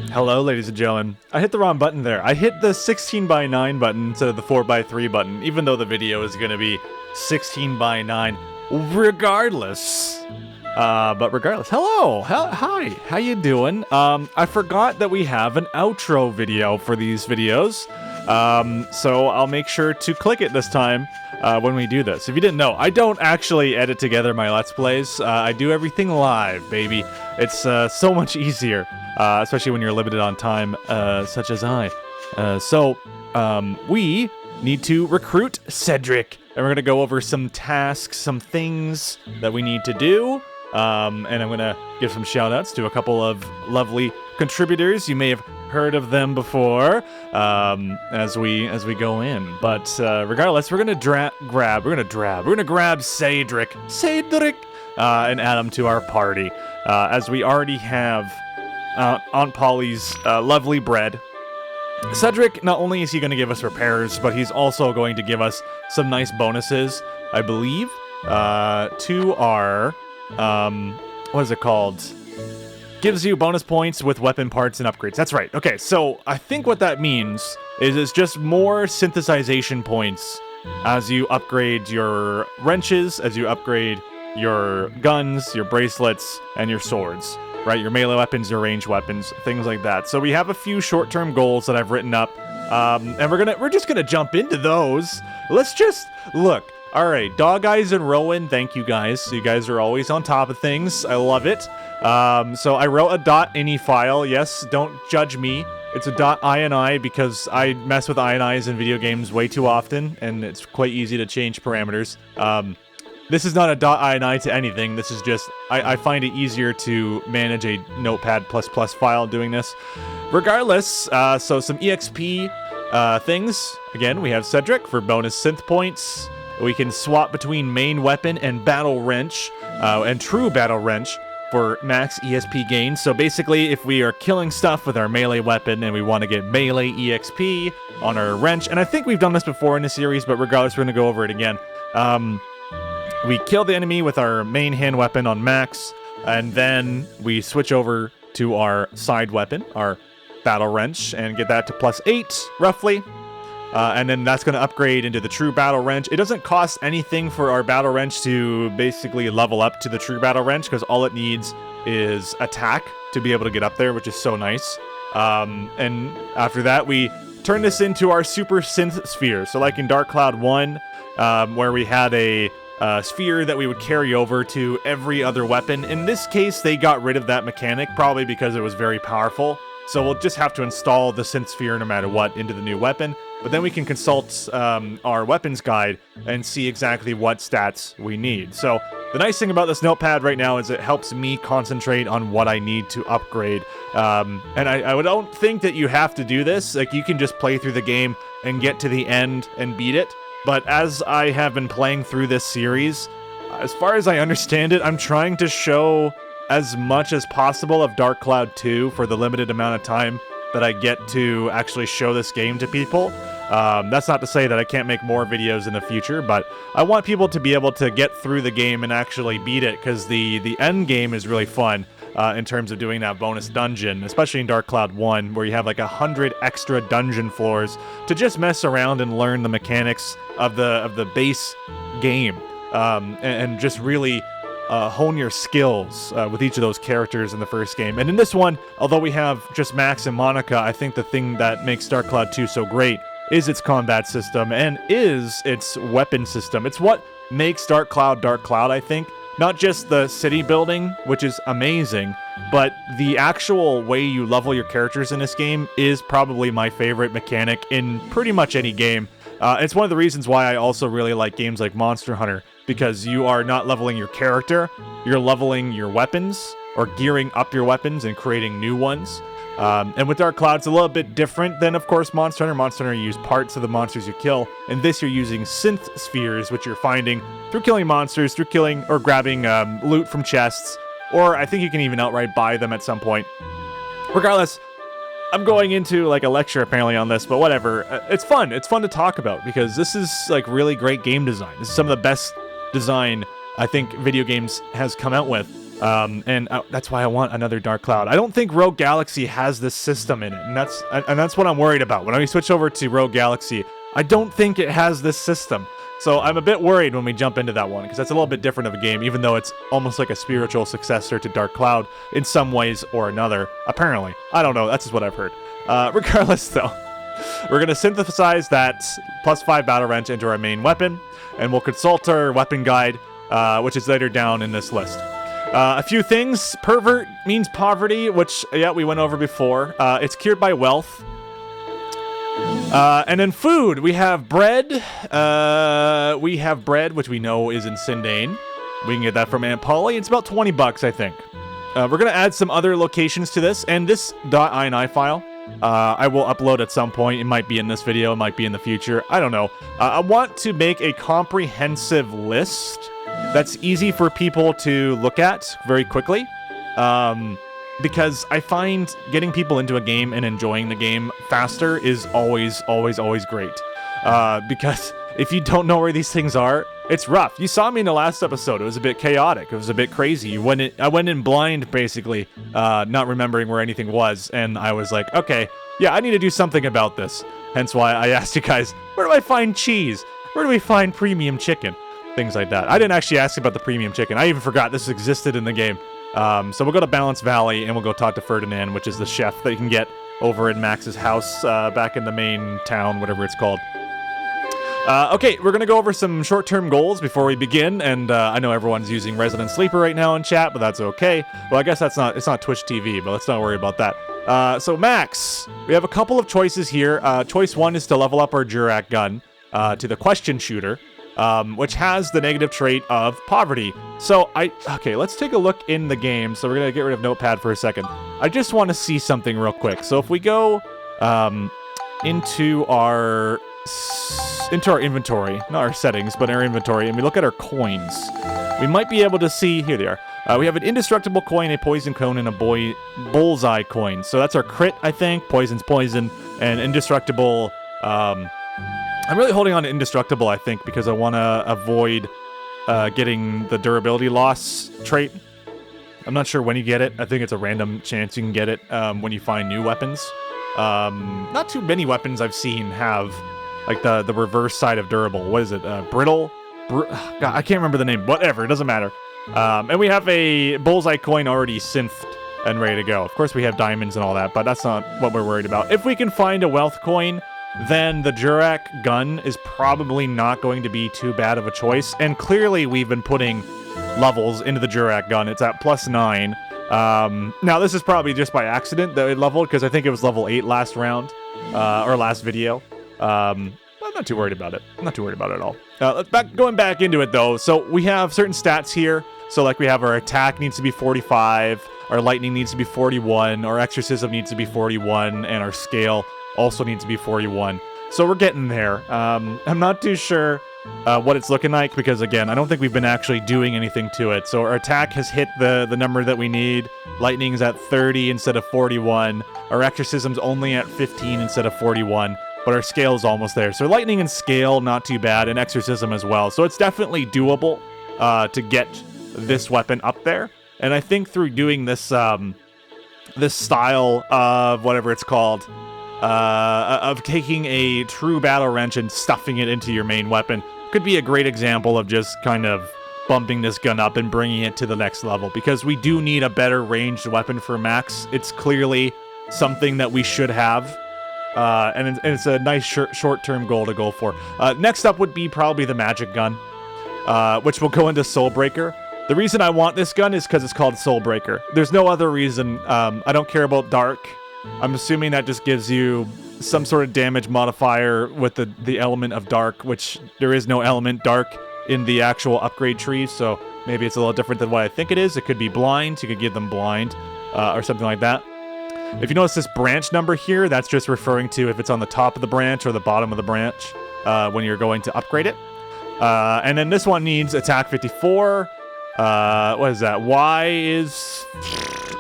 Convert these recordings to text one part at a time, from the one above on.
Hello, ladies and gentlemen. I hit the wrong button there. I hit the 16 by 9 button instead of the 4 by 3 button, even though the video is going to be 16 by 9 regardless. But regardless, hello, hi, how you doing? I forgot that we have an outro video for these videos, so I'll make sure to click it this time when we do this. If you didn't know, I don't actually edit together my Let's Plays. I do everything live, baby. It's so much easier, especially when you're limited on time, such as I. So we need to recruit Cedric, and we're going to go over some tasks, some things that we need to do. And I'm going to give some shout-outs to a couple of lovely contributors. You may have heard of them before, as we go in. But regardless, we're going to grab Cedric, and add him to our party, as we already have Aunt Polly's lovely bread. Cedric, not only is he going to give us repairs, but he's also going to give us some nice bonuses, I believe, to our... what is it called? Gives you bonus points with weapon parts and upgrades. That's right. Okay, so I think what that means is it's just more synthesization points as you upgrade your wrenches, as you upgrade your guns, your bracelets, and your swords, right? Your melee weapons, your ranged weapons, things like that. So we have a few short-term goals that I've written up, and we're just gonna jump into those. Let's just look. All right, Dog Eyes and Rowan, thank you guys. You guys are always on top of things. I love it. So I wrote a .ini file. Yes, don't judge me. It's a .ini because I mess with inis in video games way too often, and it's quite easy to change parameters. This is not a .ini to anything. This is just, I find it easier to manage a Notepad++ file doing this. Regardless, so some EXP things. Again, we have Cedric for bonus synth points. We can swap between main weapon and battle wrench, and true battle wrench for max ESP gain. So basically, if we are killing stuff with our melee weapon and we want to get melee EXP on our wrench, and I think we've done this before in the series, but regardless, we're going to go over it again. We kill the enemy with our main hand weapon on max, and then we switch over to our side weapon, our battle wrench, and get that to +8, roughly. And then that's going to upgrade into the true battle wrench. It doesn't cost anything for our battle wrench to basically level up to the true battle wrench, because all it needs is attack to be able to get up there, which is so nice. And after that, we turn this into our super synth sphere. So like in Dark Cloud 1, where we had a sphere that we would carry over to every other weapon. In this case, they got rid of that mechanic, probably because it was very powerful. So we'll just have to install the synth sphere no matter what into the new weapon. But then we can consult our weapons guide and see exactly what stats we need. So the nice thing about this notepad right now is it helps me concentrate on what I need to upgrade. And I don't think that you have to do this. Like, you can just play through the game and get to the end and beat it. But as I have been playing through this series, as far as I understand it, I'm trying to show as much as possible of Dark Cloud 2 for the limited amount of time that I get to actually show this game to people. That's not to say that I can't make more videos in the future, but I want people to be able to get through the game and actually beat it, because the end game is really fun in terms of doing that bonus dungeon, especially in Dark Cloud 1, where you have like 100 extra dungeon floors to just mess around and learn the mechanics of the base game, and just really hone your skills with each of those characters in the first game. And in this one, although we have just Max and Monica, I think the thing that makes Dark Cloud 2 so great is its combat system and is its weapon system. It's what makes Dark Cloud, I think. Not just the city building, which is amazing, but the actual way you level your characters in this game is probably my favorite mechanic in pretty much any game. It's one of the reasons why I also really like games like Monster Hunter, because you are not leveling your character, you're leveling your weapons, or gearing up your weapons and creating new ones. And with Dark Cloud, it's a little bit different than, of course, Monster Hunter. Monster Hunter, you use parts of the monsters you kill. In this, you're using synth spheres, which you're finding through killing monsters, through killing or grabbing loot from chests, or I think you can even outright buy them at some point. Regardless, I'm going into like a lecture apparently on this, but whatever. It's fun. It's fun to talk about, because this is like really great game design. This is some of the best design I think video games has come out with. And that's why I want another Dark Cloud. I don't think Rogue Galaxy has this system in it, and that's what I'm worried about. When we switch over to Rogue Galaxy, I don't think it has this system. So I'm a bit worried when we jump into that one, because that's a little bit different of a game, even though it's almost like a spiritual successor to Dark Cloud in some ways or another, apparently. I don't know, that's just what I've heard. Regardless, though, we're going to synthesize that +5 Battle Wrench into our main weapon, and we'll consult our weapon guide, which is later down in this list. A few things. Pervert means poverty, which, yeah, we went over before. It's cured by wealth. And then food, we have bread. Which we know is in Sindane. We can get that from Aunt Polly. It's about 20 bucks, I think. We're going to add some other locations to this, and this .ini file, I will upload at some point. It might be in this video, it might be in the future. I don't know. I want to make a comprehensive list that's easy for people to look at very quickly. Because I find getting people into a game and enjoying the game faster is always great. Because if you don't know where these things are, it's rough. You saw me in the last episode. It was a bit chaotic. It was a bit crazy. I went in blind, basically, not remembering where anything was. And I was like, okay, yeah, I need to do something about this. Hence why I asked you guys, where do I find cheese? Where do we find premium chicken? Things like that. I didn't actually ask about the premium chicken. I even forgot this existed in the game. So we'll go to Balance Valley, and we'll go talk to Ferdinand, which is the chef that you can get over in Max's house, back in the main town, whatever it's called. Okay, we're going to go over some short-term goals before we begin, and I know everyone's using Resident Sleeper right now in chat, but that's okay. Well, I guess it's not Twitch TV, but let's not worry about that. So Max, we have a couple of choices here. Choice 1 is to level up our Jurak gun to the Question Shooter. Which has the negative trait of poverty. So, okay, let's take a look in the game. So we're going to get rid of Notepad for a second. I just want to see something real quick. So if we go into our inventory, not our settings, but our inventory, and we look at our coins, we might be able to see, here they are. We have an indestructible coin, a poison coin, and a bullseye coin. So that's our crit, I think. Poison's poison, and indestructible, I'm really holding on to indestructible, I think, because I want to avoid getting the durability loss trait. I'm not sure when you get it. I think it's a random chance you can get it when you find new weapons. Not too many weapons I've seen have like the reverse side of durable. What is it? Brittle? God, I can't remember the name. Whatever, it doesn't matter. And we have a bullseye coin already synthed and ready to go. Of course, we have diamonds and all that, but that's not what we're worried about. If we can find a wealth coin, then the Jurak gun is probably not going to be too bad of a choice. And clearly, we've been putting levels into the Jurak gun. It's at +9. Now, this is probably just by accident that it leveled, because I think it was level 8 last round, or last video. I'm not too worried about it. I'm not too worried about it at all. Going back into it, though. So we have certain stats here. So, like, we have our attack needs to be 45, our lightning needs to be 41, our exorcism needs to be 41, and our scale also needs to be 41. So we're getting there. I'm not too sure what it's looking like, because, again, I don't think we've been actually doing anything to it. So our attack has hit the number that we need. Lightning's at 30 instead of 41. Our exorcism's only at 15 instead of 41. But our scale is almost there. So lightning and scale, not too bad, and exorcism as well. So it's definitely doable to get this weapon up there. And I think through doing this this style of whatever it's called, of taking a true battle wrench and stuffing it into your main weapon, could be a great example of just kind of bumping this gun up and bringing it to the next level. Because we do need a better ranged weapon for Max. It's clearly something that we should have. And it's a nice short-term goal to go for. Next up would be probably the magic gun, which will go into Soulbreaker. The reason I want this gun is because it's called Soulbreaker. There's no other reason. I don't care about dark. I'm assuming that just gives you some sort of damage modifier with the element of dark, which there is no element dark in the actual upgrade tree, so maybe it's a little different than what I think it is. It could be blind. You could give them blind or something like that. If you notice this branch number here, that's just referring to if it's on the top of the branch or the bottom of the branch when you're going to upgrade it. And then this one needs attack 54. What is that? Y is...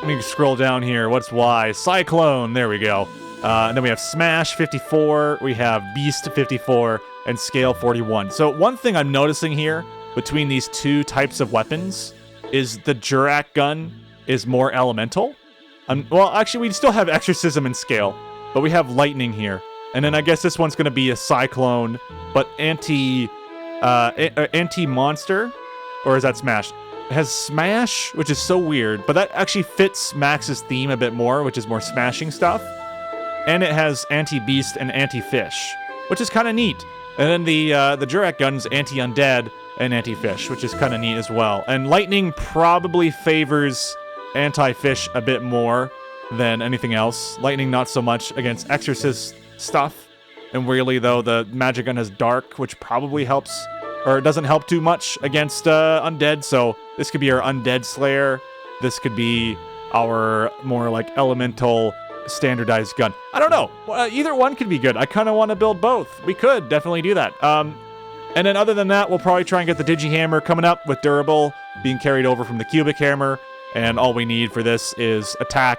Let me scroll down here. What's Y? Cyclone. There we go. And then we have Smash 54. We have Beast 54 and Scale 41. So one thing I'm noticing here between these two types of weapons is the Jurak gun is more elemental. Well, actually, we still have exorcism and scale, but we have lightning here. And then I guess this one's going to be a cyclone, but anti-monster, or is that smash? It has smash, which is so weird, but that actually fits Max's theme a bit more, which is more smashing stuff. And it has anti-beast and anti-fish, which is kind of neat. And then the Jurak gun's anti-undead and anti-fish, which is kind of neat as well. And lightning probably favors anti-fish a bit more than anything else. Lightning not so much against exorcist stuff. And really, though, the magic gun has dark, which probably helps, or it doesn't help too much against undead. So this could be our undead slayer. This could be our more like elemental standardized gun. I don't know. Either one could be good. I kind of want to build both. We could definitely do that. And then other than that, we'll probably try and get the Digi-Hammer coming up with durable being carried over from the Cubic Hammer. And all we need for this is attack.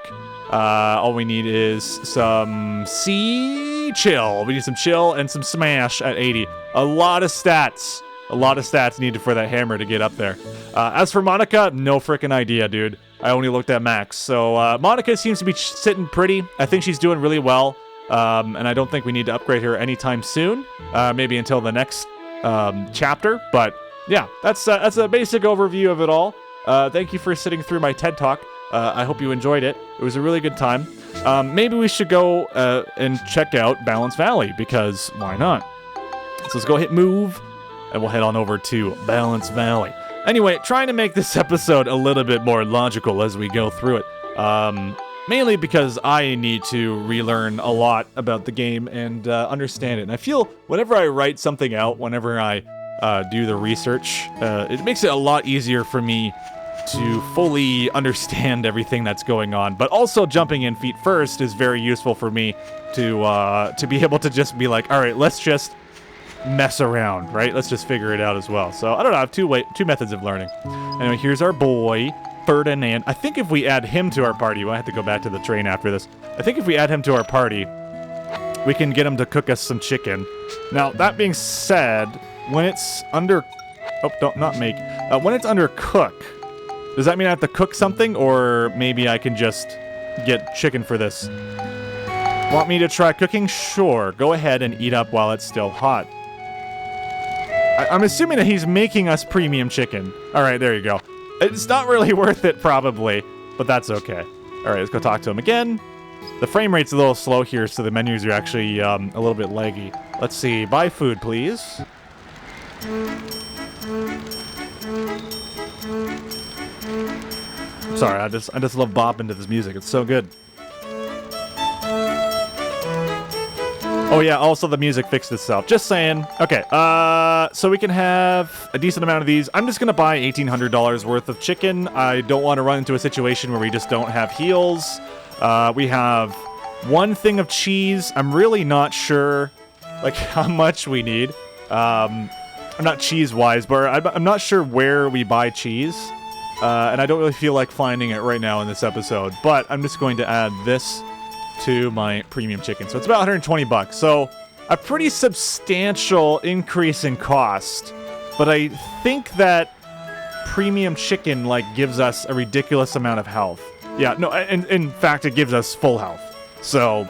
All we need is some chill. We need some chill and some smash at 80. A lot of stats. A lot of stats needed for that hammer to get up there. As for Monica, no freaking idea, dude. I only looked at Max. So Monica seems to be sitting pretty. I think she's doing really well. And I don't think we need to upgrade her anytime soon. Maybe until the next chapter. But yeah, that's a basic overview of it all. Thank you for sitting through my TED Talk. I hope you enjoyed it. It was a really good time. Maybe we should go and check out Balance Valley, because why not? So let's go hit move, and we'll head on over to Balance Valley. Anyway, trying to make this episode a little bit more logical as we go through it. Mainly because I need to relearn a lot about the game and understand it. And I feel whenever I write something out, whenever I do the research, it makes it a lot easier for me to fully understand everything that's going on. But also jumping in feet first is very useful for me to be able to just be like, all right, let's just mess around, right? Let's just figure it out as well. So I don't know, I have two methods of learning. Anyway, here's our boy, Ferdinand. I think if we add him to our party, well, I have to go back to the train after this. I think if we add him to our party, we can get him to cook us some chicken. Now, that being said, when it's under... Oh, not make. When it's under cook, does that mean I have to cook something? Or maybe I can just get chicken for this? Want me to try cooking? Sure. Go ahead and eat up while it's still hot. I'm assuming that he's making us premium chicken. All right, there you go. It's not really worth it, probably, but that's okay. All right, let's go talk to him again. The frame rate's a little slow here, so the menus are actually a little bit laggy. Let's see. Buy food, please. Sorry, I just love bopping to this music. It's so good. Oh yeah, also the music fixed itself. Just saying. Okay, so we can have a decent amount of these. I'm just gonna buy $1,800 worth of chicken. I don't want to run into a situation where we just don't have heals. We have one thing of cheese. I'm really not sure, like, how much we need. I'm not cheese-wise, but I'm not sure where we buy cheese. And I don't really feel like finding it right now in this episode. But I'm just going to add this to my premium chicken. So it's about 120 bucks. So a pretty substantial increase in cost. But I think that premium chicken, like, gives us a ridiculous amount of health. Yeah, no, in fact, it gives us full health. So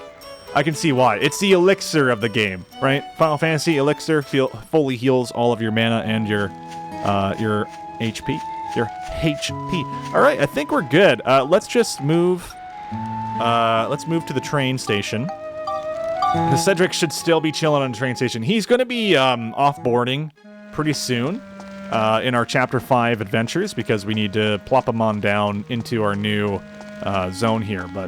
I can see why. It's the elixir of the game, right? Final Fantasy elixir fully heals all of your mana and your HP. Your HP. All right, I think we're good. Let's just move. Let's move to the train station. Because Cedric should still be chilling on the train station. He's going to be off-boarding pretty soon in our Chapter 5 adventures, because we need to plop him on down into our new zone here. But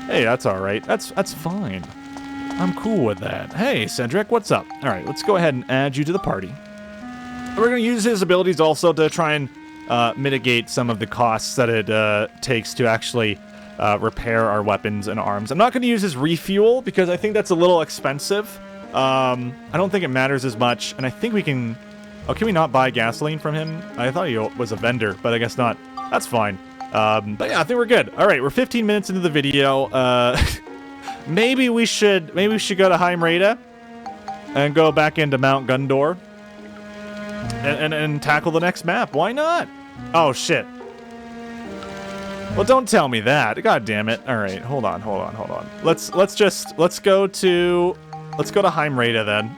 hey, that's all right. That's fine. I'm cool with that. Hey, Cedric, what's up? All right, let's go ahead and add you to the party. We're going to use his abilities also to try and mitigate some of the costs that it takes to actually repair our weapons and arms. I'm not going to use his refuel because I think that's a little expensive. I don't think it matters as much, and I think we can... Oh, can we not buy gasoline from him? I thought he was a vendor, but I guess not. That's fine. But yeah, I think we're good. All right, we're 15 minutes into the video. Maybe we should go to Heimreda and go back into Mount Gundor and tackle the next map. Why not? Oh shit. Well, don't tell me that. God damn it. All right, hold on. Let's go to Heimreda then.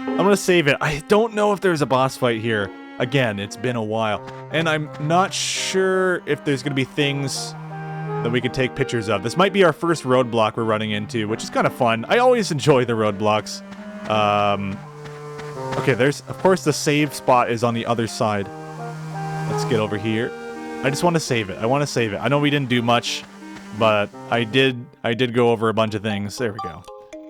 I'm gonna save it. I don't know if there's a boss fight here. Again, it's been a while, and I'm not sure if there's gonna be things that we could take pictures of. This might be our first roadblock we're running into, which is kind of fun. I always enjoy the roadblocks. Okay, of course the save spot is on the other side. Let's get over here. I just want to save it. I want to save it. I know we didn't do much, but I did go over a bunch of things. There we go.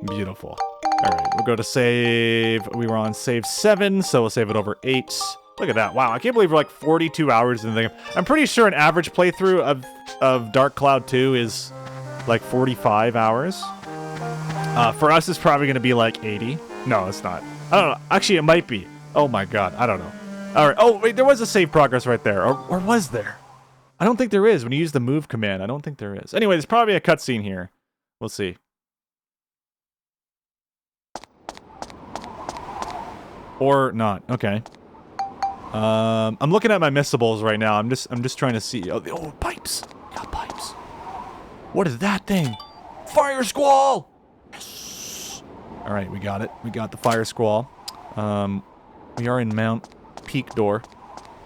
Beautiful. All right, we'll go to save. We were on save 7, so we'll save it over 8. Look at that. Wow, I can't believe we're like 42 hours in the game. I'm pretty sure an average playthrough of Dark Cloud 2 is like 45 hours. For us, it's probably going to be like 80. No, it's not. I don't know. Actually, it might be. Oh my god, I don't know. All right. Oh, wait, there was a save progress right there. Or was there? I don't think there is. When you use the move command, I don't think there is. Anyway, there's probably a cutscene here. We'll see. Or not. Okay. I'm looking at my missables right now. I'm just trying to see. Oh, pipes. Got pipes. What is that thing? Fire squall. Yes. All right, we got it. We got the fire squall. We are in Mount Peak Door,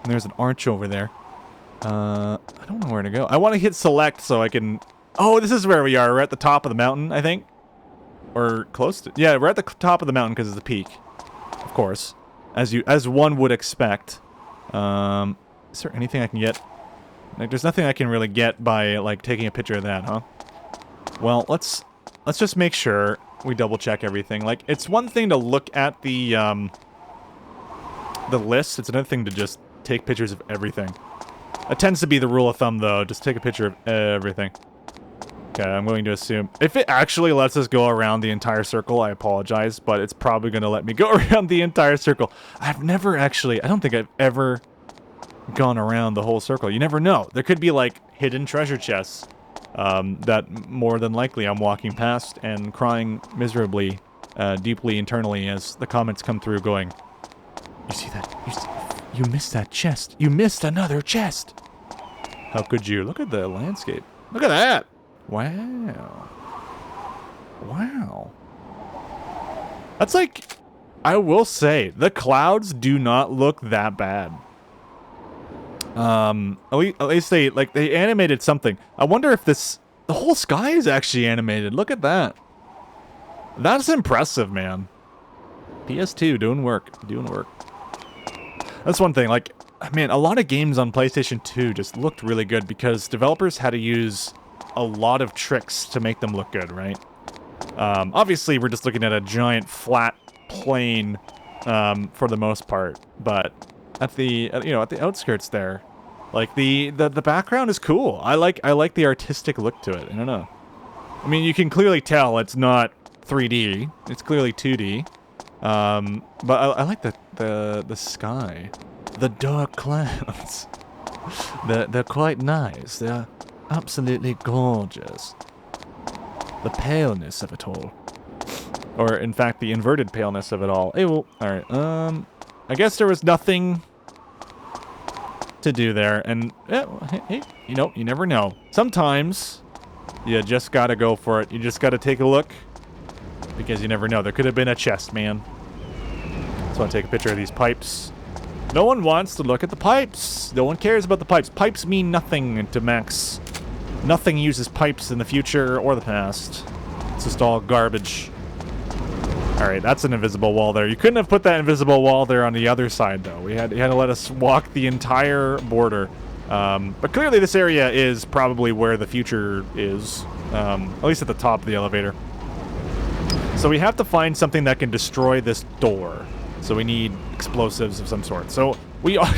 and there's an arch over there. I don't know where to go. I want to hit select so I can. Oh, this is where we are. We're at the top of the mountain, I think, or close to. Yeah, we're at the top of the mountain because of the peak. Of course, as one would expect. Is there anything I can get? Like, there's nothing I can really get by like taking a picture of that, huh? Well, let's just make sure we double check everything. Like, it's one thing to look at the list. It's another thing to just take pictures of everything. It tends to be the rule of thumb, though. Just take a picture of everything. Okay, I'm going to assume... If it actually lets us go around the entire circle, I apologize, but it's probably going to let me go around the entire circle. I've never actually... I don't think I've ever gone around the whole circle. You never know. There could be, like, hidden treasure chests that more than likely I'm walking past and crying miserably, deeply internally as the comments come through going, "You see that? You missed that chest. You missed another chest. How could you? Look at the landscape. Look at that. Wow. Wow. That's like, I will say, the clouds do not look that bad. At least they animated something. I wonder if the whole sky is actually animated. Look at that. That's impressive, man. PS2 doing work. That's one thing, like, man, a lot of games on PlayStation 2 just looked really good because developers had to use a lot of tricks to make them look good, right? Obviously, we're just looking at a giant flat plane for the most part, but at the outskirts there, like the background is cool. I like the artistic look to it. I don't know. I mean, you can clearly tell it's not 3D. It's clearly 2D. But I like the sky, the dark clouds. They're quite nice. They're absolutely gorgeous. The paleness of it all, or in fact, the inverted paleness of it all. Hey, well, all right. I guess there was nothing to do there, and hey, you never know. Sometimes you just gotta go for it. You just gotta take a look. Because you never know. There could have been a chest, man. So I want to take a picture of these pipes. No one wants to look at the pipes. No one cares about the pipes. Pipes mean nothing to Max. Nothing uses pipes in the future or the past. It's just all garbage. Alright, that's an invisible wall there. You couldn't have put that invisible wall there on the other side, though. You had to let us walk the entire border. But clearly this area is probably where the future is. At least at the top of the elevator. So we have to find something that can destroy this door. So we need explosives of some sort. So we are...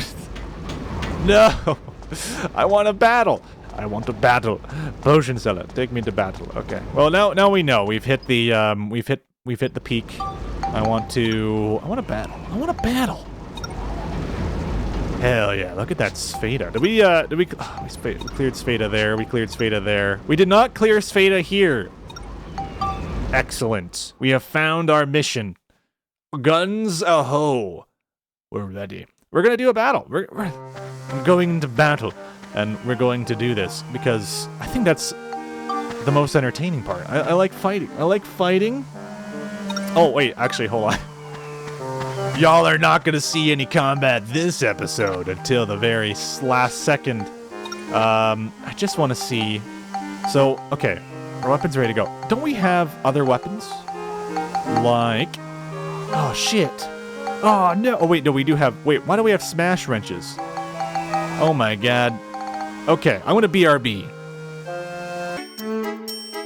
No! I want to battle! I want to battle. Potion seller, take me to battle. Okay. Well, now we know. We've hit the we've hit the peak. I want to battle. I want to battle. Hell yeah! Look at that Spada. We cleared Spada there. We cleared Spada there. We did not clear Spada here. Excellent. We have found our mission. Guns a-ho. We're ready. We're gonna do a battle. I'm going to battle. and we're going to do this because I think that's the most entertaining part. I like fighting. I like fighting. Oh, wait, actually, hold on. Y'all are not going to see any combat this episode until the very last second. I just want to see. So, okay, our weapon's ready to go. Don't we have other weapons? Like, oh, shit. Oh, no. Oh, wait, no, we do have, wait, why do we have smash wrenches? Oh, my God. Okay, I'm going to BRB.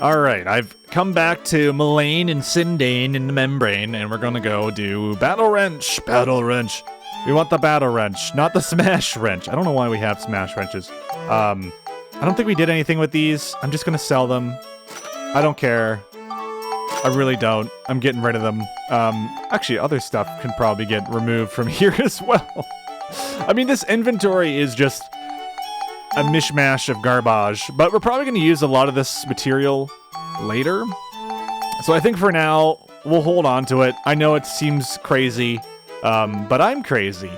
All right, I've come back to Mullane and Sindane in the membrane, and we're going to go do Battle Wrench. Battle Wrench. We want the Battle Wrench, not the Smash Wrench. I don't know why we have Smash Wrenches. I don't think we did anything with these. I'm just going to sell them. I don't care. I really don't. I'm getting rid of them. Actually, other stuff can probably get removed from here as well. I mean, this inventory is just a mishmash of garbage, but we're probably going to use a lot of this material later. So I think for now, we'll hold on to it. I know it seems crazy, but I'm crazy,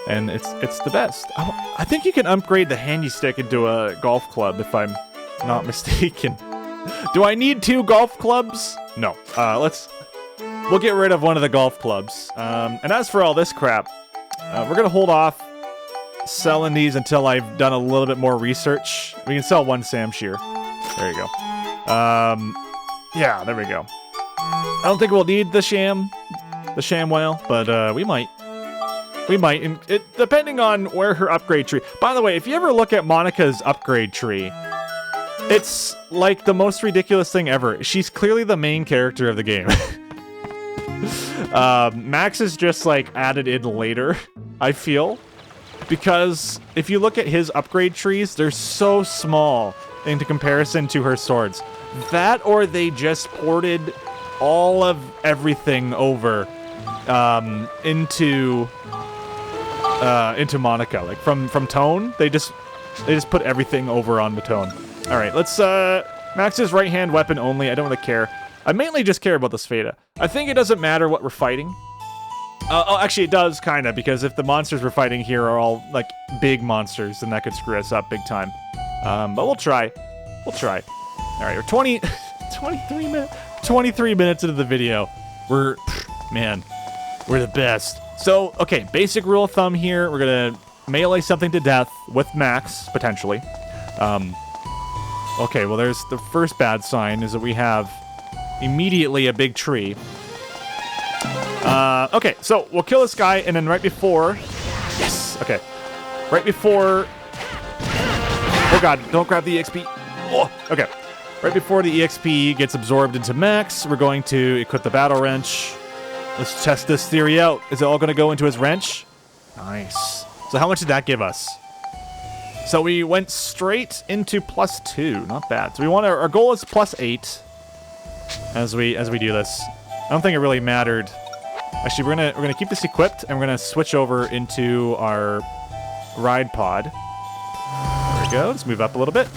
and it's the best. I think you can upgrade the handy stick into a golf club, if I'm not mistaken. Do I need 2 golf clubs? No. We'll get rid of one of the golf clubs. And as for all this crap, we're going to hold off selling these until I've done a little bit more research. We can sell 1 Sam Shear. There you go. Yeah, there we go. I don't think we'll need the sham whale, but we might. We might, depending on where her upgrade tree. By the way, if you ever look at Monica's upgrade tree, it's like the most ridiculous thing ever. She's clearly the main character of the game. Max is just like added in later, I feel. Because if you look at his upgrade trees, they're so small in comparison to her swords. That or they just ported all of everything over into Monica. Like from Tone, they just put everything over on the Tone. All right, let's Max's right hand weapon only. I don't really care. I mainly just care about the Spada. I think it doesn't matter what we're fighting. Oh, actually, it does, kind of, because if the monsters we're fighting here are all, like, big monsters, then that could screw us up big time. But we'll try. We'll try. All right, we're 23 minutes into the video. Man, we're the best. So, okay, basic rule of thumb here. We're going to melee something to death with Max, potentially. Okay, well, there's the first bad sign is that we have immediately a big tree. Okay, so we'll kill this guy, and then right before... Yes! Okay. Right before... Oh god, don't grab the EXP. Oh, okay. Right before the EXP gets absorbed into Max, we're going to equip the Battle Wrench. Let's test this theory out. Is it all going to go into his wrench? Nice. So how much did that give us? So we went straight into +2. Not bad. So we want our goal is +8 as we do this. I don't think it really mattered. Actually, we're gonna keep this equipped, and we're gonna switch over into our ride pod. There we go. Let's move up a little bit.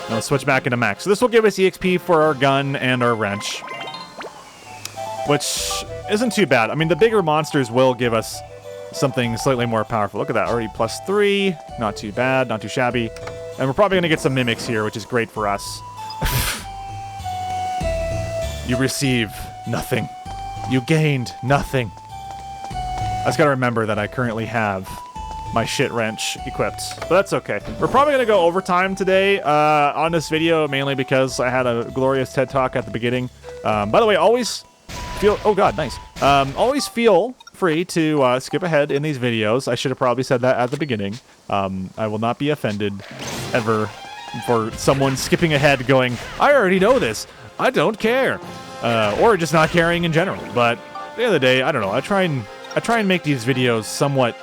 And let's switch back into Max. So this will give us EXP for our gun and our wrench, which isn't too bad. I mean, the bigger monsters will give us something slightly more powerful. Look at that, already +3. Not too bad, not too shabby. And we're probably gonna get some mimics here, which is great for us. You receive nothing. You gained nothing. I just gotta remember that I currently have my shit wrench equipped, but that's okay. We're probably gonna go overtime today on this video, mainly because I had a glorious TED Talk at the beginning. By the way, always feel... Oh god, nice. Always feel free to skip ahead in these videos. I should have probably said that at the beginning. I will not be offended ever for someone skipping ahead going, I already know this. I don't care. Or just not caring in general. But at the end of the day, I don't know. I try and make these videos somewhat,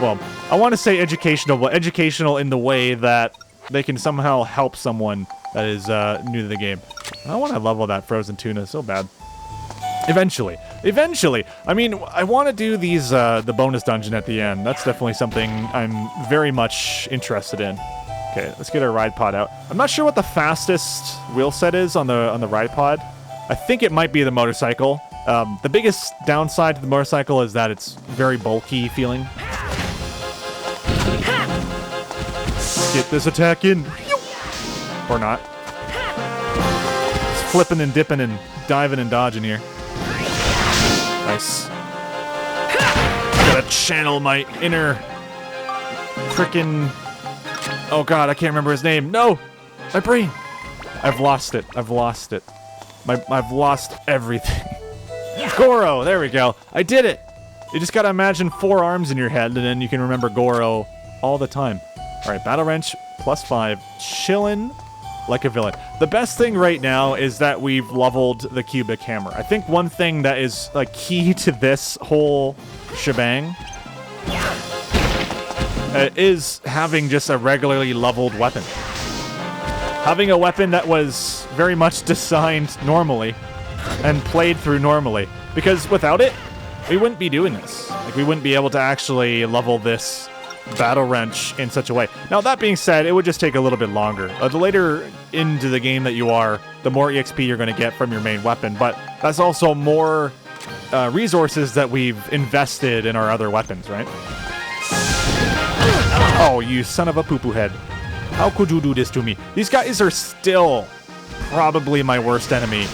well, I want to say educational, but educational in the way that they can somehow help someone that is new to the game. I want to level that frozen tuna so bad. Eventually. I mean, I want to do these, the bonus dungeon at the end. That's definitely something I'm very much interested in. Okay, let's get our ride pod out. I'm not sure what the fastest wheel set is on the ride pod. I think it might be the motorcycle. The biggest downside to the motorcycle is that it's very bulky feeling. Get this attack in. Or not. Just flipping and dipping and diving and dodging here. Nice. Gotta channel my inner frickin'... Oh god, I can't remember his name. No! My brain! I've lost it. I've lost it. I've lost everything. Goro! There we go. I did it! You just gotta imagine 4 arms in your head, and then you can remember Goro all the time. Alright, Battle Wrench, +5. Chillin' like a villain. The best thing right now is that we've leveled the cubic hammer. I think one thing that is, like, key to this whole shebang is having just a regularly leveled weapon. Having a weapon that was very much designed normally and played through normally. Because without it, we wouldn't be doing this. Like, we wouldn't be able to actually level this Battle Wrench in such a way. Now, that being said, it would just take a little bit longer. The later into the game that you are, the more EXP you're going to get from your main weapon. But that's also more resources that we've invested in our other weapons, right? Oh, you son of a poo-poo head. How could you do this to me? These guys are still probably my worst enemy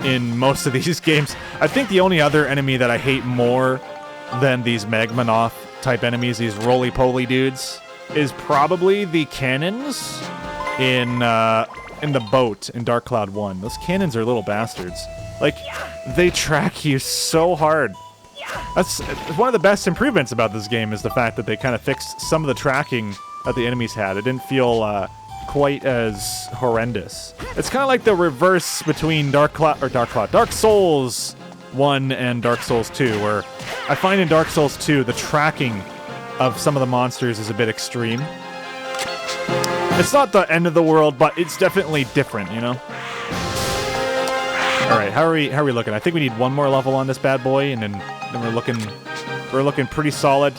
in most of these games. I think the only other enemy that I hate more than these Magmanoth type enemies, these roly-poly dudes, is probably the cannons in the boat in Dark Cloud 1. Those cannons are little bastards. Like, they track you so hard. That's one of the best improvements about this game, is the fact that they kind of fixed some of the tracking that the enemies had. It didn't feel quite as horrendous. It's kind of like the reverse between Dark Souls 1 and Dark Souls 2, where I find in Dark Souls 2 the tracking of some of the monsters is a bit extreme. It's not the end of the world, but it's definitely different, you know? Alright, how are we looking? I think we need one more level on this bad boy, and then we're looking pretty solid.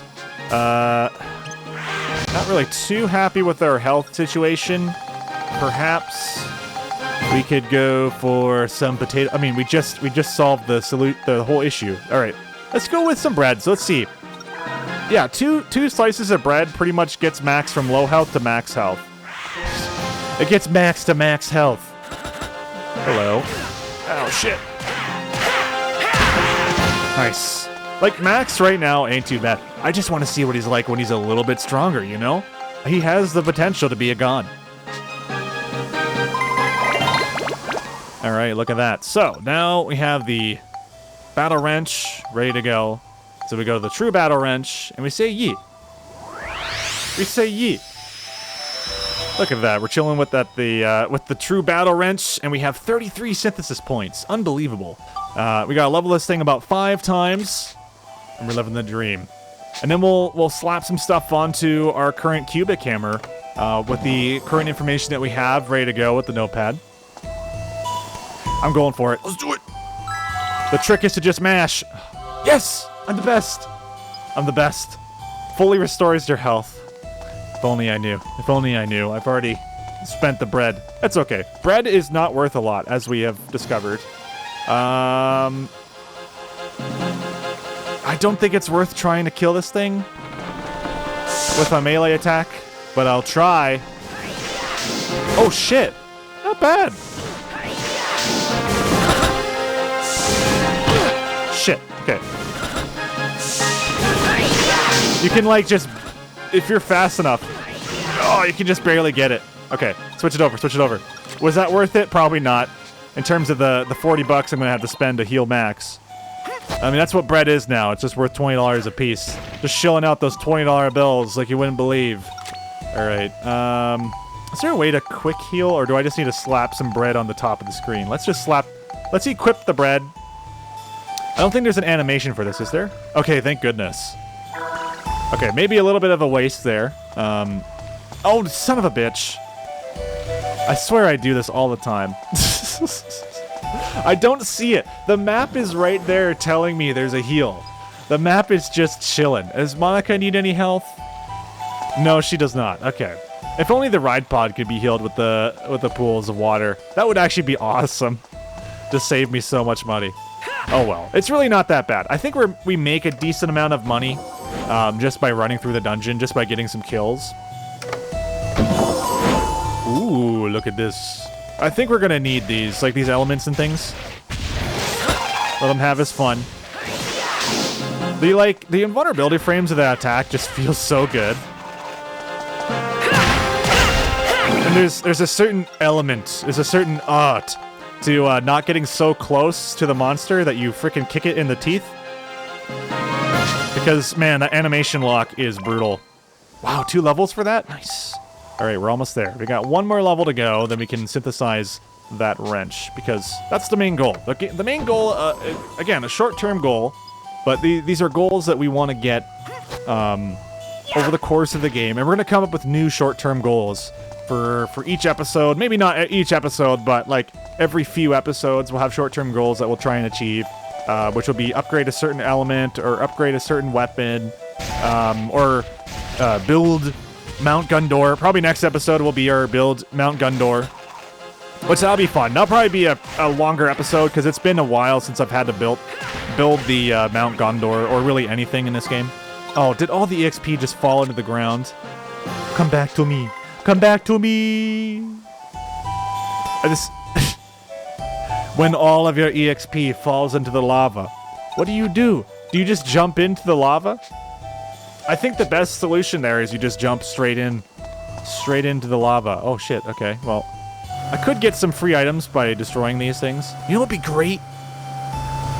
Not really too happy with our health situation. Perhaps we could go for some potato. I mean, we just solved the whole issue. All right, let's go with some bread. So let's see. Yeah, two slices of bread pretty much gets max from low health to max health. It gets max to max health. Hello. Oh shit. Nice. Like, Max right now ain't too bad. I just want to see what he's like when he's a little bit stronger, you know? He has the potential to be a god. Alright, look at that. So, now we have the Battle Wrench ready to go. So we go to the True Battle Wrench, and we say yeet. We say yeet. Look at that. We're chilling with the True Battle Wrench, and we have 33 synthesis points. Unbelievable. We gotta level this thing about 5 times. And we're living the dream. And then we'll slap some stuff onto our current cubic hammer with the current information that we have ready to go with the Notepad. I'm going for it. Let's do it. The trick is to just mash. Yes! I'm the best. I'm the best. Fully restores your health. If only I knew. If only I knew. I've already spent the bread. That's okay. Bread is not worth a lot, as we have discovered. I don't think it's worth trying to kill this thing with a melee attack, but I'll try. Oh shit! Not bad. Shit. Okay. You can, like, just, if you're fast enough, oh, you can just barely get it. Okay, switch it over, switch it over. Was that worth it? Probably not. In terms of the 40 bucks I'm gonna have to spend to heal Max. I mean, that's what bread is now. It's just worth $20 a piece. Just shilling out those $20 bills like you wouldn't believe. Alright, is there a way to quick heal, or do I just need to slap some bread on the top of the screen? Let's just slap, let's equip the bread. I don't think there's an animation for this, is there? Okay, thank goodness. Okay, maybe a little bit of a waste there. Oh, son of a bitch. I swear I do this all the time. I don't see it. The map is right there telling me there's a heal. The map is just chilling. Does Monica need any health? No, she does not. Okay. If only the ride pod could be healed with the pools of water. That would actually be awesome. Just save me so much money. Oh well. It's really not that bad. I think we make a decent amount of money just by running through the dungeon, just by getting some kills. Ooh, look at this. I think we're gonna need these, like these elements and things. Let them have his fun. The invulnerability frames of that attack just feel so good. And there's a certain element, there's a certain art to not getting so close to the monster that you freaking kick it in the teeth. Because, man, that animation lock is brutal. Wow, 2 levels for that? Nice. Alright, we're almost there. We got 1 more level to go, then we can synthesize that wrench, because that's the main goal. The main goal, again, a short-term goal, but these are goals that we want to get over the course of the game, and we're going to come up with new short-term goals for each episode. Maybe not each episode, but like every few episodes we'll have short-term goals that we'll try and achieve, which will be upgrade a certain element, or upgrade a certain weapon, or build Mount Gundor. Probably next episode will be our build Mount Gundor, which that'll be fun. That'll probably be a longer episode, because it's been a while since I've had to build the Mount Gundor, or really anything in this game. Oh, did all the EXP just fall into the ground? Come back to me. Come back to me. When all of your EXP falls into the lava, what do? Do you just jump into the lava? I think the best solution there is you just jump straight into the lava. Oh shit, okay, well, I could get some free items by destroying these things. You know what would be great?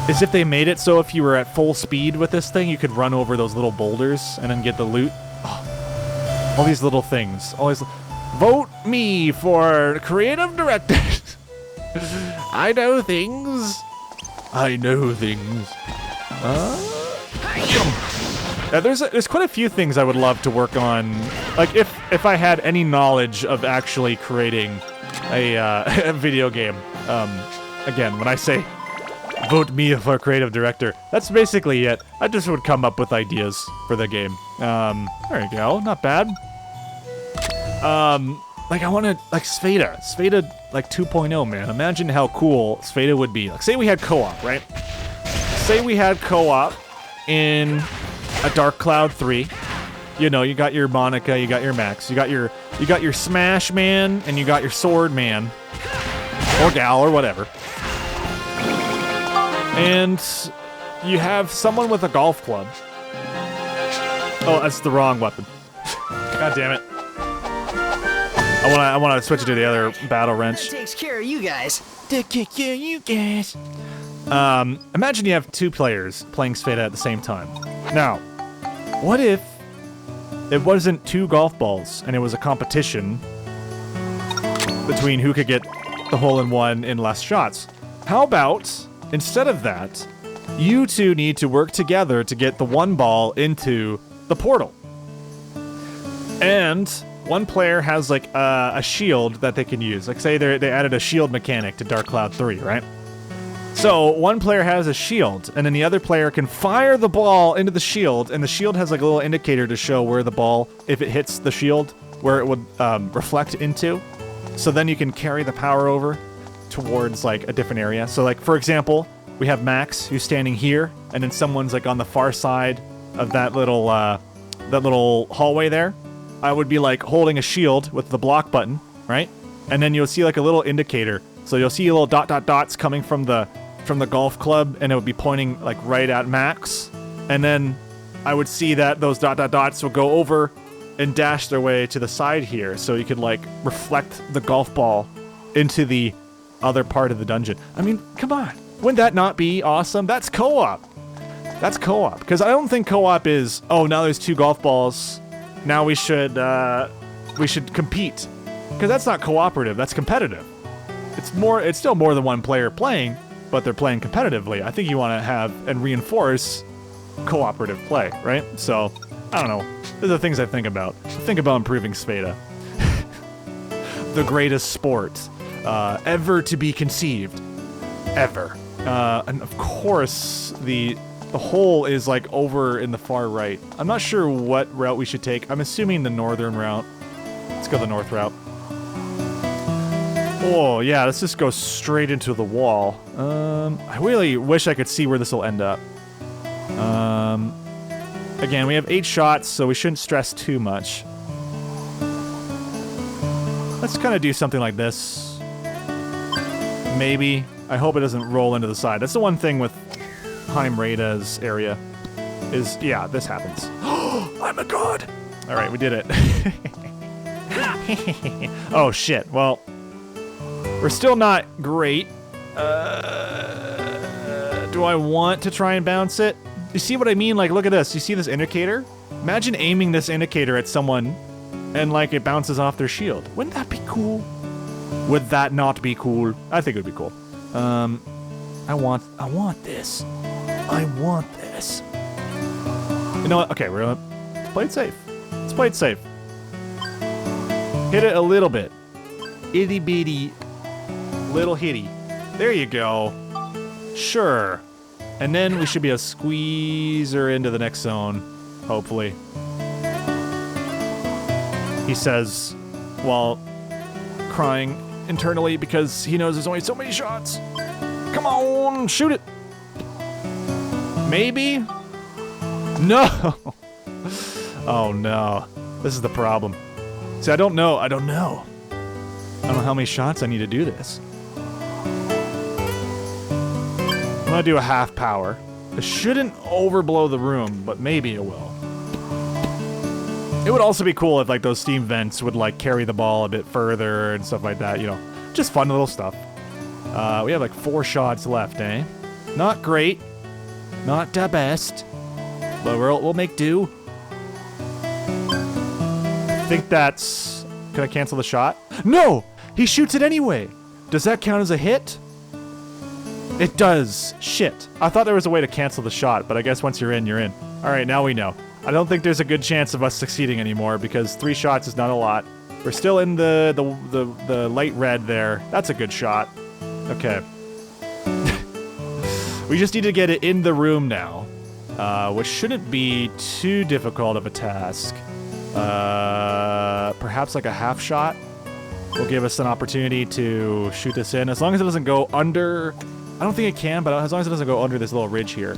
Is if they made it so if you were at full speed with this thing, you could run over those little boulders and then get the loot. Oh, all these little things. Always vote me for creative director. I know things. I know things. There's quite a few things I would love to work on. Like if I had any knowledge of actually creating a video game. Again, when I say vote me for creative director, that's basically it. I just would come up with ideas for the game. There you go, not bad. Like I want to, like Spada like 2.0, man. Imagine how cool Spada would be. Like, say we had co-op, right? Say we had co-op in a Dark Cloud 3. You know, you got your Monica, you got your Max, you got your Smash Man, and you got your Sword Man, or gal, or whatever. And you have someone with a golf club. Oh, that's the wrong weapon. God damn it. I want to switch it to the other battle wrench. That takes care of you guys. Imagine you have 2 players playing Spada at the same time. Now, what if it wasn't 2 golf balls and it was a competition between who could get the hole-in-one in less shots? How about, instead of that, you 2 need to work together to get the 1 ball into the portal. And one player has like a shield that they can use. Like say they added a shield mechanic to Dark Cloud 3, right? So one player has a shield, and then the other player can fire the ball into the shield, and the shield has like a little indicator to show where the ball, if it hits the shield, where it would reflect into. So then you can carry the power over towards like a different area. So like, for example, we have Max who's standing here, and then someone's like on the far side of that little hallway there. I would be like holding a shield with the block button, right? And then you'll see like a little indicator. So you'll see little dots coming from the golf club, and it would be pointing like right at Max. And then I would see that those dots will go over and dash their way to the side here, so you could like reflect the golf ball into the other part of the dungeon. I mean, come on. Wouldn't that not be awesome? That's co-op. That's co-op. Because I don't think co-op is, oh, now there's 2 golf balls. Now we should compete. Because that's not cooperative, that's competitive. It's still more than 1 player playing, but they're playing competitively. I think you want to have and reinforce cooperative play, right? So, I don't know. Those are the things I think about. I think about improving Spada. The greatest sport ever to be conceived. Ever. And of course, the hole is like over in the far right. I'm not sure what route we should take. I'm assuming the northern route. Let's go the north route. Oh, yeah, let's just go straight into the wall. I really wish I could see where this will end up. Again, we have 8 shots, so we shouldn't stress too much. Let's kind of do something like this. Maybe. I hope it doesn't roll into the side. That's the one thing with Heimreda's area. Is, yeah, this happens. I'm a god! Alright, we did it. Oh, shit. Well, we're still not great. Do I want to try and bounce it? You see what I mean? Like, look at this. You see this indicator? Imagine aiming this indicator at someone and, like, it bounces off their shield. Wouldn't that be cool? Would that not be cool? I think it would be cool. I want this. I want this. You know what? Okay, we're gonna play it safe. Let's play it safe. Hit it a little bit. Itty bitty. Little hitty. There you go. Sure. And then we should be able to squeeze her into the next zone. Hopefully. He says, while crying internally because he knows there's only so many shots. Come on, shoot it. Maybe? No. Oh no. This is the problem. See, I don't know. I don't know how many shots I need to do this. I'm gonna do a half power. It shouldn't overblow the room, but maybe it will. It would also be cool if like those steam vents would like carry the ball a bit further and stuff like that, you know. Just fun little stuff. We have like 4 shots left, eh? Not great. Not the best. But we'll make do. I think that's... Can I cancel the shot? No! He shoots it anyway! Does that count as a hit? It does. Shit. I thought there was a way to cancel the shot, but I guess once you're in, you're in. Alright, now we know. I don't think there's a good chance of us succeeding anymore, because 3 shots is not a lot. We're still in the light red there. That's a good shot. Okay. We just need to get it in the room now, which shouldn't be too difficult of a task. Perhaps like a half shot will give us an opportunity to shoot this in, as long as it doesn't go under... I don't think it can, but as long as it doesn't go under this little ridge here.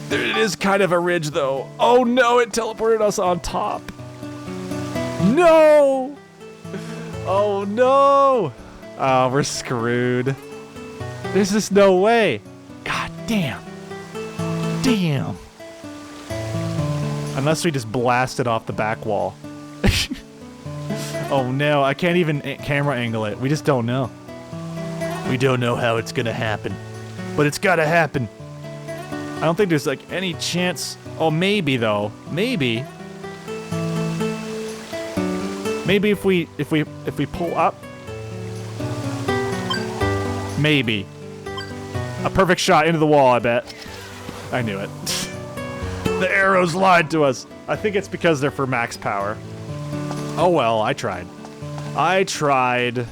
It is kind of a ridge, though. Oh no, it teleported us on top. No! Oh no! Oh, we're screwed. There's just no way. God damn. Damn. Unless we just blast it off the back wall. Oh no, I can't even camera angle it. We just don't know. We don't know how it's gonna happen. But it's gotta happen. I don't think there's like any chance. Oh, maybe though. Maybe. Maybe if we pull up. Maybe. A perfect shot into the wall, I bet. I knew it. The arrows lied to us. I think it's because they're for max power. Oh well, I tried. I tried.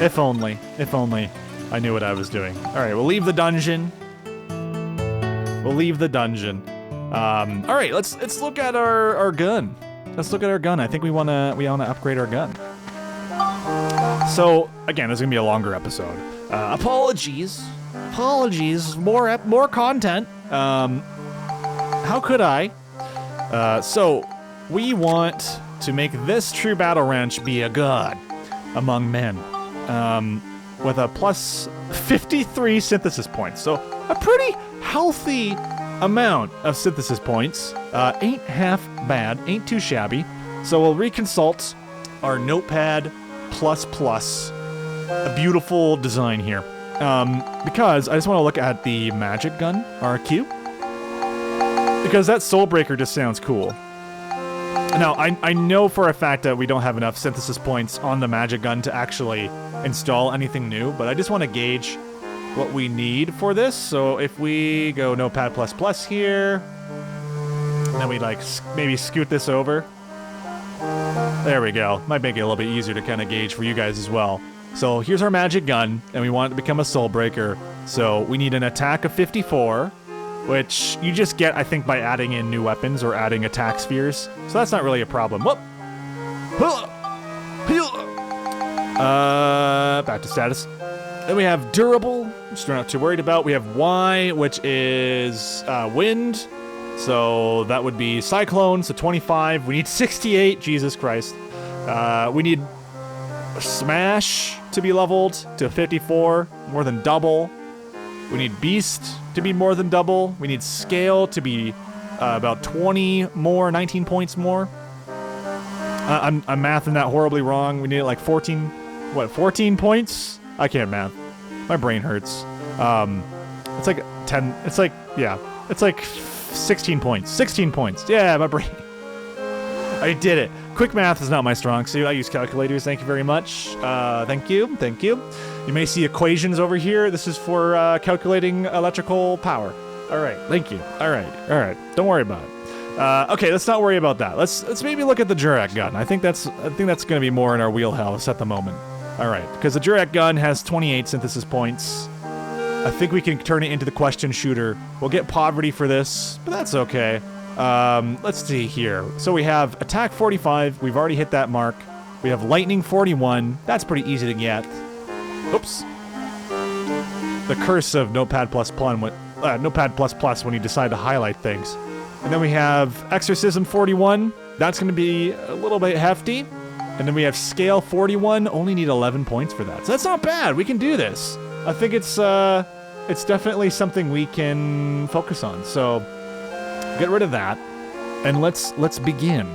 If only I knew what I was doing. All right, we'll leave the dungeon. All right, let's look at our gun. Let's look at our gun. I think we wanna upgrade our gun. So again, this is gonna be a longer episode. Apologies, more content. How could I? So we want to make this true battle wrench be a god among men. With a plus 53 synthesis points. So a pretty healthy amount of synthesis points. Ain't half bad, ain't too shabby. So we'll reconsult our Notepad++. A beautiful design here. Because I just want to look at the magic gun, RQ. Because that Soulbreaker just sounds cool. Now, I know for a fact that we don't have enough synthesis points on the magic gun to actually install anything new, but I just want to gauge what we need for this. So if we go Notepad++ here, and then we like maybe scoot this over. There we go. Might make it a little bit easier to kind of gauge for you guys as well. So here's our magic gun, and we want it to become a Soulbreaker. So we need an attack of 54, which you just get, I think, by adding in new weapons or adding attack spheres. So that's not really a problem. Whoop! Back to status. Then we have durable, which we're not too worried about. We have Y, which is wind. So that would be Cyclone, so 25. We need 68, Jesus Christ. We need Smash to be leveled to 54, more than double. We need Beast to be more than double. We need Scale to be about 20 more, 19 points more. I'm mathing that horribly wrong. We need like 14 points? I can't math. My brain hurts. It's like 10, it's like 16 points. 16 points. Yeah, my brain. I did it. Quick math is not my strong suit. I use calculators. Thank you very much. Thank you. Thank you. You may see equations over here. This is for calculating electrical power. All right. Thank you. All right. All right. Don't worry about it. Okay, let's not worry about that. Let's maybe look at the Jurak gun. I think that's going to be more in our wheelhouse at the moment. All right, because the Jurak gun has 28 synthesis points. I think we can turn it into the question shooter. We'll get poverty for this, but that's okay. Let's see here. So we have attack 45. We've already hit that mark. We have lightning 41. That's pretty easy to get. Oops. The curse of Notepad++ when you decide to highlight things. And then we have exorcism 41. That's going to be a little bit hefty. And then we have scale 41. Only need 11 points for that. So that's not bad. We can do this. I think it's definitely something we can focus on. So get rid of that, and let's begin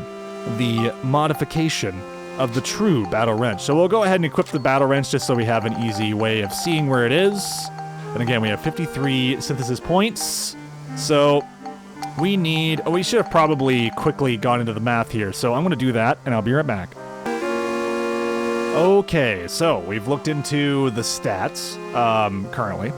the modification of the true battle wrench. So we'll go ahead and equip the battle wrench just so we have an easy way of seeing where it is. And again, we have 53 synthesis points. So we need. Oh, we should have probably quickly gone into the math here. So I'm going to do that, and I'll be right back. Okay, so we've looked into the stats currently,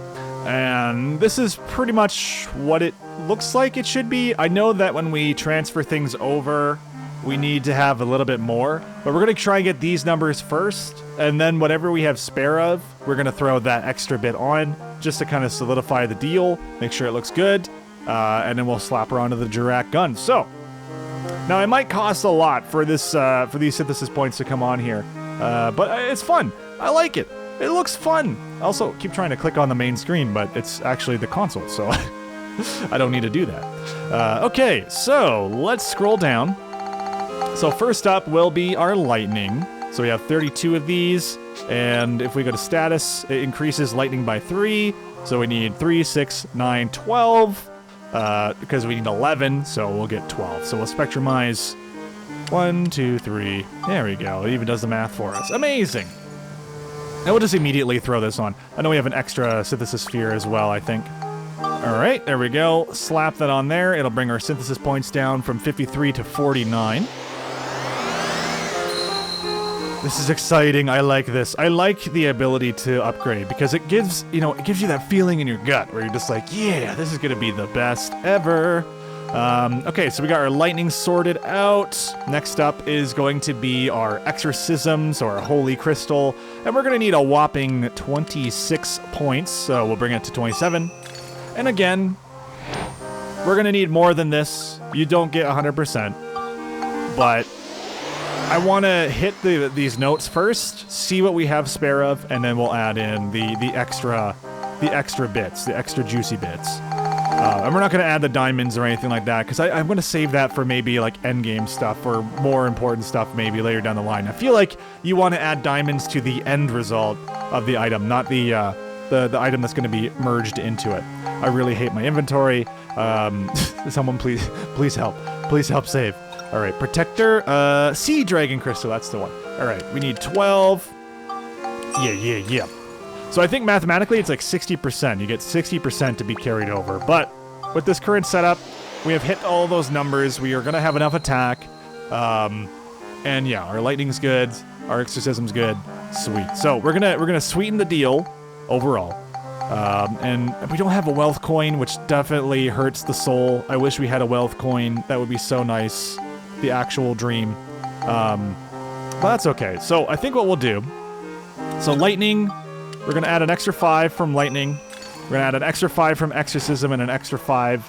and this is pretty much what it looks like it should be. I know that when we transfer things over, we need to have a little bit more, but we're going to try and get these numbers first, and then whatever we have spare of, we're going to throw that extra bit on just to kind of solidify the deal, make sure it looks good, and then we'll slap her onto the Jurak gun. So, now it might cost a lot for this for these synthesis points to come on here. But it's fun. I like it. It looks fun. I also keep trying to click on the main screen, but it's actually the console, so I don't need to do that. Okay, so let's scroll down. So first up will be our lightning. So we have 32 of these, and if we go to status, it increases lightning by 3. So we need 3, 6, 9, 12, because we need 11, so we'll get 12. So we'll spectrumize 1, 2, 3. There we go. It even does the math for us. Amazing. Now we'll just immediately throw this on. I know we have an extra synthesis sphere as well, I think. All right, there we go. Slap that on there. It'll bring our synthesis points down from 53 to 49. This is exciting. I like this. I like the ability to upgrade because it gives, you that feeling in your gut where you're just like, yeah, this is going to be the best ever. Okay, so we got our lightning sorted out. Next up is going to be our exorcisms, or our holy crystal, and we're going to need a whopping 26 points, so we'll bring it to 27. And again, we're going to need more than this. You don't get 100%, but I want to hit these notes first, see what we have spare of, and then we'll add in the extra bits, the extra juicy bits. And we're not going to add the diamonds or anything like that, because I'm going to save that for maybe like endgame stuff or more important stuff maybe later down the line. I feel like you want to add diamonds to the end result of the item, not the item that's going to be merged into it. I really hate my inventory. Someone please help. Please help save. All right, protector, sea dragon crystal, that's the one. All right, we need 12. Yeah. So I think mathematically it's like 60%. You get 60% to be carried over. But with this current setup, we have hit all those numbers. We are going to have enough attack. And yeah, our lightning's good. Our exorcism's good. Sweet. So we're gonna sweeten the deal overall. And we don't have a wealth coin, which definitely hurts the soul. I wish we had a wealth coin. That would be so nice. The actual dream. But that's okay. So I think what we'll do. So lightning. We're going to add an extra 5 from lightning. We're going to add an extra 5 from exorcism and an extra 5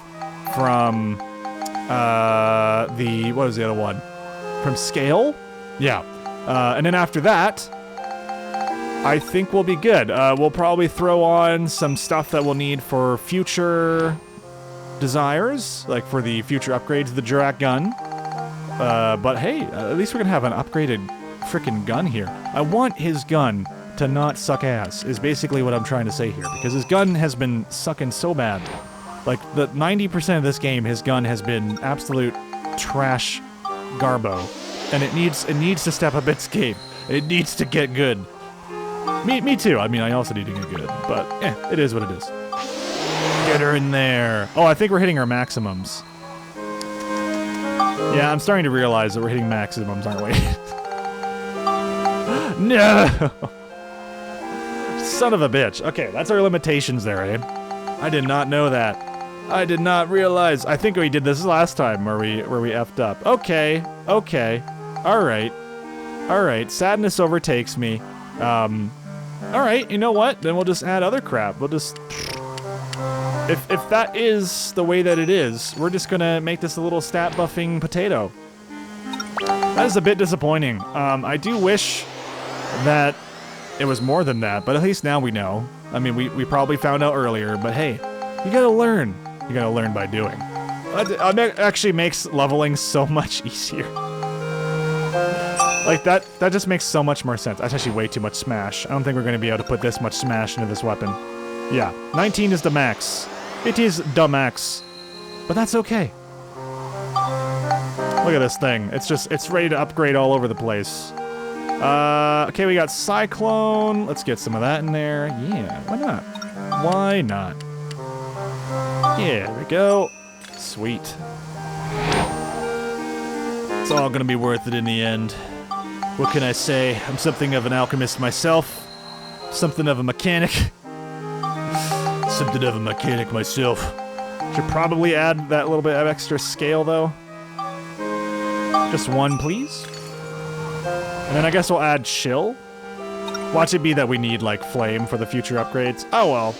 from what was the other one? From scale? Yeah. And then after that, I think we'll be good. We'll probably throw on some stuff that we'll need for future desires, like for the future upgrade to the Jurak gun. But hey, at least we're gonna have an upgraded frickin' gun here. I want his gun to not suck ass, is basically what I'm trying to say here, because his gun has been sucking so bad. Like, the 90% of this game, his gun has been absolute trash garbo. And it needs to step up its game. It needs to get good. Me too. I mean, I also need to get good, but it is what it is. Get her in there. Oh, I think we're hitting our maximums. Yeah, I'm starting to realize that we're hitting maximums, aren't we? No! Son of a bitch. Okay, that's our limitations there, eh? I did not know that. I did not realize. I think we did this last time where we effed up. Okay. Alright. Sadness overtakes me. Alright, you know what? Then we'll just add other crap. We'll just... If that is the way that it is, we're just gonna make this a little stat buffing potato. That is a bit disappointing. I do wish that it was more than that, but at least now we know. I mean, we probably found out earlier, but hey, you gotta learn. You gotta learn by doing. It actually makes leveling so much easier. Like, that just makes so much more sense. That's actually way too much smash. I don't think we're gonna be able to put this much smash into this weapon. Yeah, 19 is the max. It is the max. But that's okay. Look at this thing. It's ready to upgrade all over the place. Okay, we got Cyclone. Let's get some of that in there. Yeah, why not? Why not? Yeah, there we go. Sweet. It's all gonna be worth it in the end. What can I say? I'm something of an alchemist myself. Something of a mechanic. Something of a mechanic myself. Should probably add that little bit of extra scale, though. Just one, please. And then I guess we'll add chill. Watch it be that we need, like, flame for the future upgrades. Oh, well.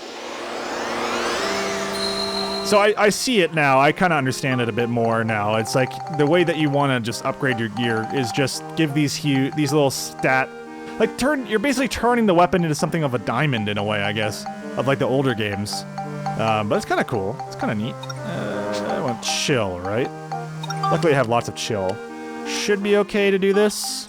So I see it now. I kind of understand it a bit more now. It's like, the way that you want to just upgrade your gear is just give these little stat... Like, you're basically turning the weapon into something of a diamond, in a way, I guess. Of, like, the older games. But it's kind of cool. It's kind of neat. I want chill, right? Luckily I have lots of chill. Should be okay to do this.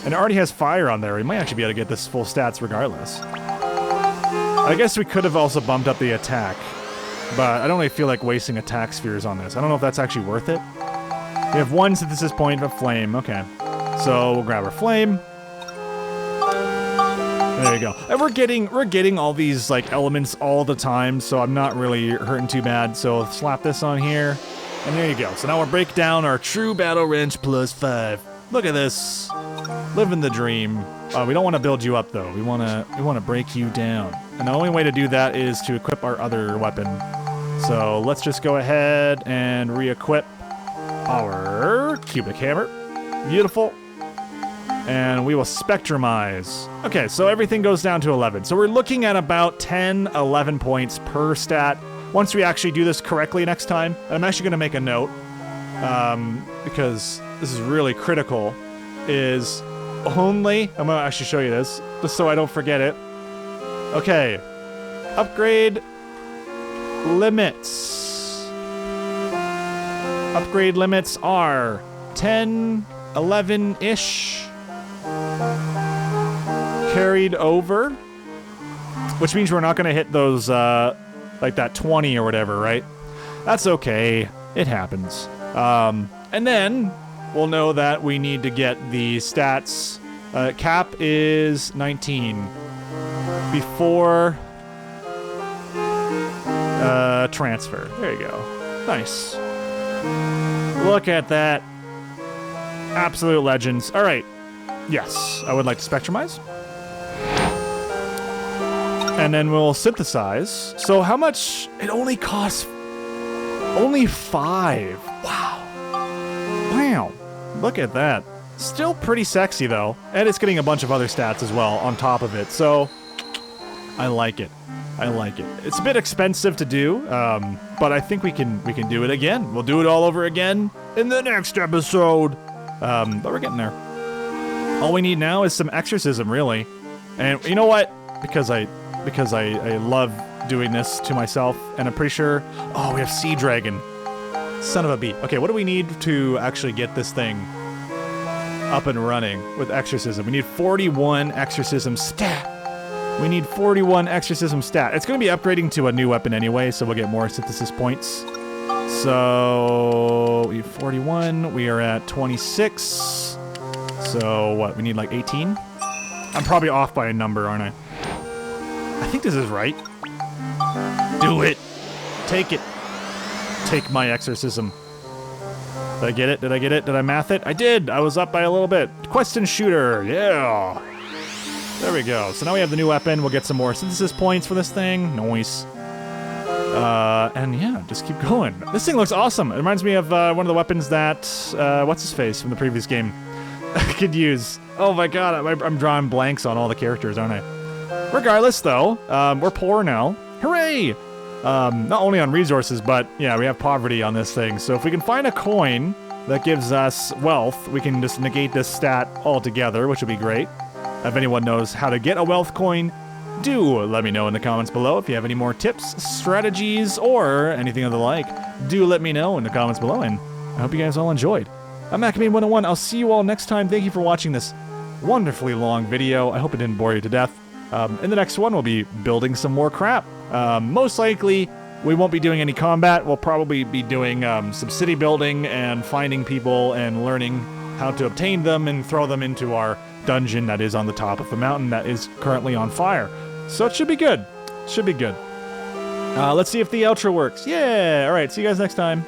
And it already has fire on there. We might actually be able to get this full stats regardless. I guess we could have also bumped up the attack. But I don't really feel like wasting attack spheres on this. I don't know if that's actually worth it. We have one synthesis point of flame. Okay. So we'll grab our flame. There you go. And we're getting all these like elements all the time, so I'm not really hurting too bad. So slap this on here. And there you go. So now we'll break down our true battle wrench +5. Look at this. Living the dream. We don't want to build you up though. We want to break you down. And the only way to do that is to equip our other weapon. So let's just go ahead and re-equip our cubic hammer. Beautiful. And we will spectrumize. Okay, so everything goes down to 11. So we're looking at about 10, 11 points per stat. Once we actually do this correctly next time, I'm actually going to make a note, because this is really critical, is only... I'm going to actually show you this, just so I don't forget it. Okay. Upgrade limits. Upgrade limits are 10, 11-ish. Carried over. Which means we're not going to hit those, like that 20 or whatever, right? That's okay. It happens. And then we'll know that we need to get the stats. Cap is 19. Before transfer. There you go. Nice. Look at that. Absolute legends. All right. Yes, I would like to spectrumize. And then we'll synthesize. So how much? It only costs... Only 5. Wow. Wow. Look at that. Still pretty sexy, though. And it's getting a bunch of other stats as well on top of it. So, I like it. I like it. It's a bit expensive to do, but I think we can do it again. We'll do it all over again in the next episode. But we're getting there. All we need now is some exorcism, really. And you know what? Because I love doing this to myself, and I'm pretty sure... Oh, we have Sea Dragon. Son of a bee. Okay, what do we need to actually get this thing up and running with Exorcism? We need 41 Exorcism stat. We need 41 Exorcism stat. It's going to be upgrading to a new weapon anyway, so we'll get more synthesis points. So, we have 41. We are at 26. So, what? We need like 18? I'm probably off by a number, aren't I? I think this is right. Do it. Take it. Take my Exorcism. Did I get it? Did I get it? Did I math it? I did! I was up by a little bit. Quest and Shooter. Yeah! There we go. So now we have the new weapon. We'll get some more synthesis points for this thing. Nice. And yeah, just keep going. This thing looks awesome. It reminds me of one of the weapons that, what's-his-face from the previous game could use. Oh my god, I'm drawing blanks on all the characters, aren't I? Regardless, though, we're poor now. Hooray! Not only on resources, but, yeah, we have poverty on this thing. So if we can find a coin that gives us wealth, we can just negate this stat altogether, which would be great. If anyone knows how to get a wealth coin, do let me know in the comments below. If you have any more tips, strategies, or anything of the like, do let me know in the comments below, and I hope you guys all enjoyed. I'm Macamine101. I'll see you all next time. Thank you for watching this wonderfully long video. I hope it didn't bore you to death. In the next one, we'll be building some more crap. Most likely, we won't be doing any combat. We'll probably be doing some city building and finding people and learning how to obtain them and throw them into our dungeon that is on the top of a mountain that is currently on fire. So it should be good. Should be good. Let's see if the outro works. Yeah! Alright, see you guys next time.